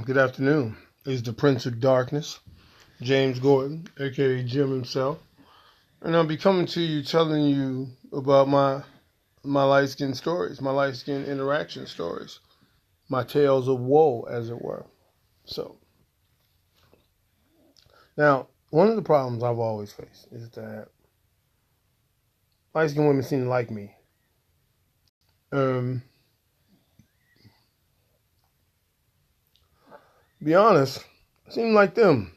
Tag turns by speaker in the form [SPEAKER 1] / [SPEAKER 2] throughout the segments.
[SPEAKER 1] Good afternoon. It's the Prince of Darkness, James Gordon, aka Jim himself, and I'll be coming to you telling you about my light skin stories, my light skin interaction stories, my tales of woe, as it were. So now, one of the problems I've always faced is that light skinned women seem to like me. Be honest, I seem like them.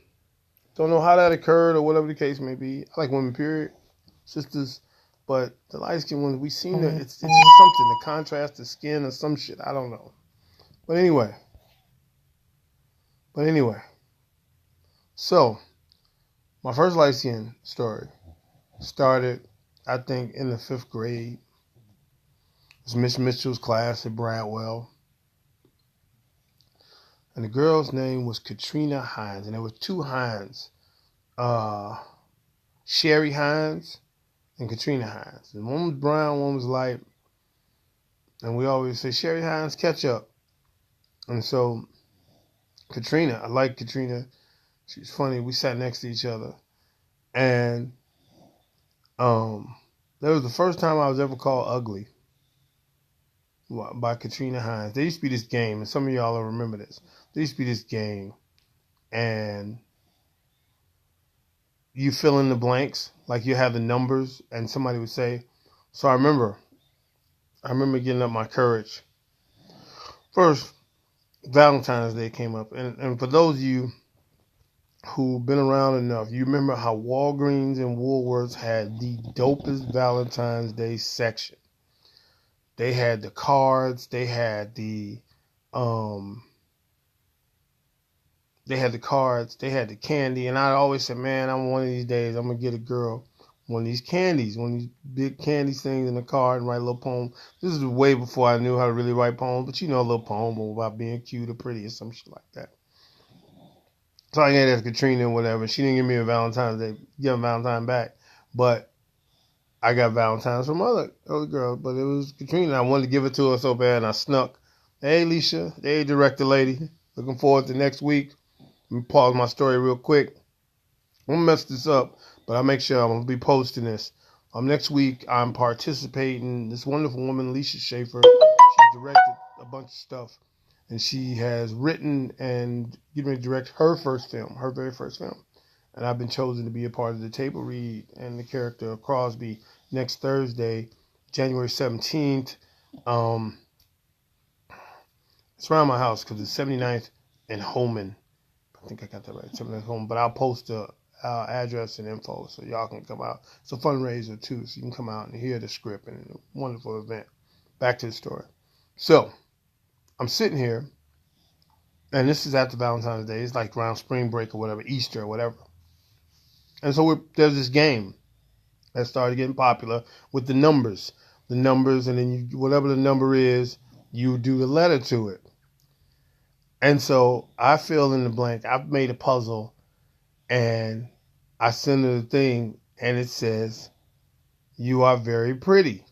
[SPEAKER 1] Don't know how that occurred or whatever the case may be. I like women, period, sisters. But the light skinned ones, we seem to, it's just something, the contrast, the skin or some shit. I don't know. But anyway. So, my first light skin story started, I think, in the 5th grade. It was Miss Mitchell's class at Bradwell. And the girl's name was Katrina Hines. And there were 2 Hines. Sherry Hines and Katrina Hines. And one was brown, one was light. And we always say, Sherry Hines, catch up. And so, Katrina, I like Katrina. She's funny. We sat next to each other. And that was the first time I was ever called ugly by Katrina Hines. There used to be this game, and some of y'all will remember this. There used to be this game, and you fill in the blanks, like you have the numbers, and somebody would say, so I remember getting up my courage. First, Valentine's Day came up, and for those of you who've been around enough, you remember how Walgreens and Woolworths had the dopest Valentine's Day section. They had the cards, they had the cards, they had the candy, and I always said, man, I'm one of these days, I'm gonna get a girl one of these candies, one of these big candy things in the card and write a little poem. This is way before I knew how to really write poems, but you know, a little poem about being cute or pretty or some shit like that. So I gave that to Katrina and whatever. She didn't give me a Valentine's Day, give a Valentine back, but I got Valentine's from other girls, but it was Katrina. I wanted to give it to her so bad, and I snuck. Hey, Alicia. Hey, director lady. Looking forward to next week. Let me pause my story real quick. I'm going to mess this up, but I'll make sure I'm going to be posting this. Next week, I'm participating. This wonderful woman, Alicia Schaefer, she directed a bunch of stuff, and she has written and getting ready to direct her very first film. And I've been chosen to be a part of the table read and the character of Crosby next Thursday, January 17th. It's around my house because it's 79th and Holman. I think I got that right, 79th Holman. But I'll post the address and info so y'all can come out. It's a fundraiser too, so you can come out and hear the script, and it's a wonderful event. Back to the story. So I'm sitting here, and this is after Valentine's Day. It's like around spring break or whatever, Easter or whatever. And so there's this game that started getting popular with the numbers, and then whatever the number is, you do the letter to it. And so I fill in the blank. I've made a puzzle, and I send her the thing, and it says, "You are very pretty."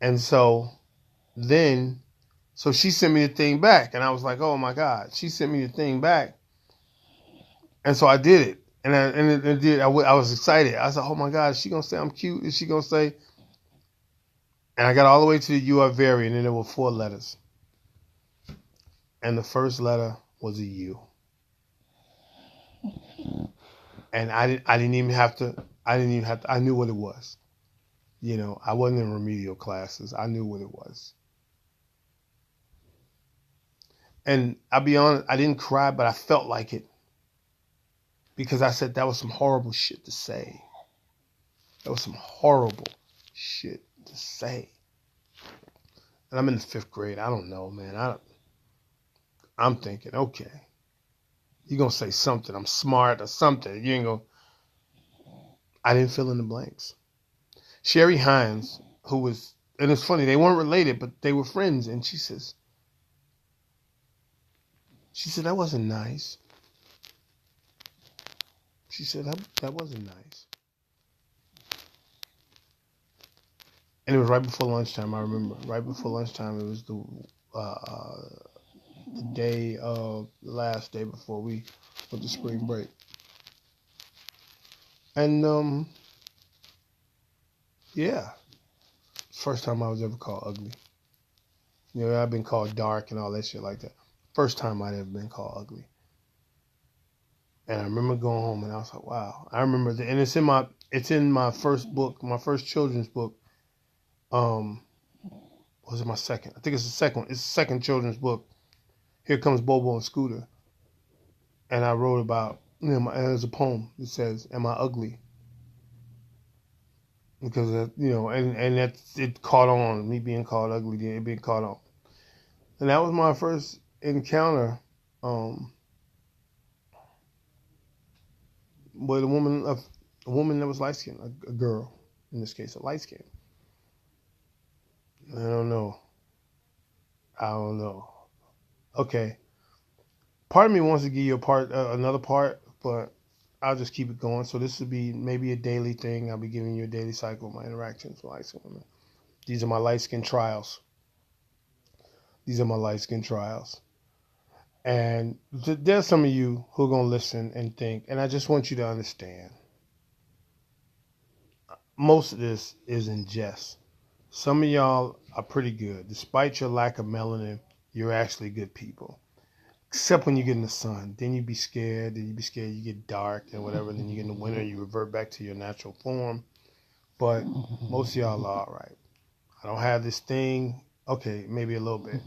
[SPEAKER 1] And so she sent me the thing back, and I was like, "Oh my God!" She sent me the thing back. And so I did it, and it did. I was excited. I said, "Oh my God, is she gonna say I'm cute? Is she gonna say?" And I got all the way to the "You are very," and then there were 4 letters, and the first letter was a U. And I didn't even have to. I knew what it was. You know, I wasn't in remedial classes. I knew what it was. And I'll be honest, I didn't cry, but I felt like it. Because I said that was some horrible shit to say. That was some horrible shit to say. And I'm in the 5th grade. I don't know, man. I'm thinking, okay, you're going to say something. I'm smart or something. You ain't going to. I didn't fill in the blanks. Sherry Hines, who was, and it's funny, they weren't related, but they were friends. And she said, that wasn't nice. She said, that wasn't nice. And it was right before lunchtime, I remember. Right before lunchtime, it was the last day before we went to spring break. And yeah, first time I was ever called ugly. You know, I've been called dark and all that shit like that. First time I'd ever been called ugly. And I remember going home and I was like, wow. I remember and it's in my first book, my first children's book. Was it my second? I think it's the second one. It's the second children's book. Here Comes Bobo and Scooter. And I wrote about, and there's a poem that says, "Am I ugly?" Because and it caught on, me being called ugly, it being caught on. And that was my first encounter with a woman that was light skinned, a girl, in this case, a light skin. I don't know. Okay, part of me wants to give you another part, but I'll just keep it going. So this would be maybe a daily thing. I'll be giving you a daily cycle of my interactions with light skinned women. These are my light skin trials. And there's some of you who are going to listen and think, and I just want you to understand, most of this is in jest. Some of y'all are pretty good. Despite your lack of melanin, you're actually good people. Except when you get in the sun. Then you be scared. You get dark and whatever. Then you get in the winter, you revert back to your natural form. But most of y'all are all right. I don't have this thing. Okay, maybe a little bit.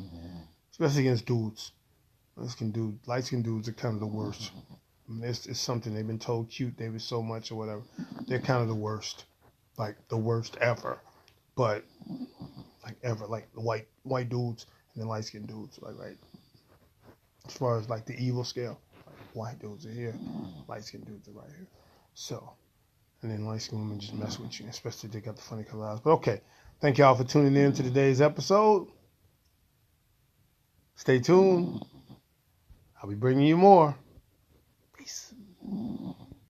[SPEAKER 1] Especially against dudes. Light skinned dudes are kind of the worst. It's something they've been told cute, they were so much or whatever. They're kind of the worst. Like the worst ever. But like ever. Like the white dudes and then light skinned dudes. Like right. As far as like the evil scale. Like white dudes are here. Light skinned dudes are right here. So, and then light skinned women just mess with you, especially if they got the funny color eyes. But okay. Thank y'all for tuning in to today's episode. Stay tuned. I'll be bringing you more. Peace.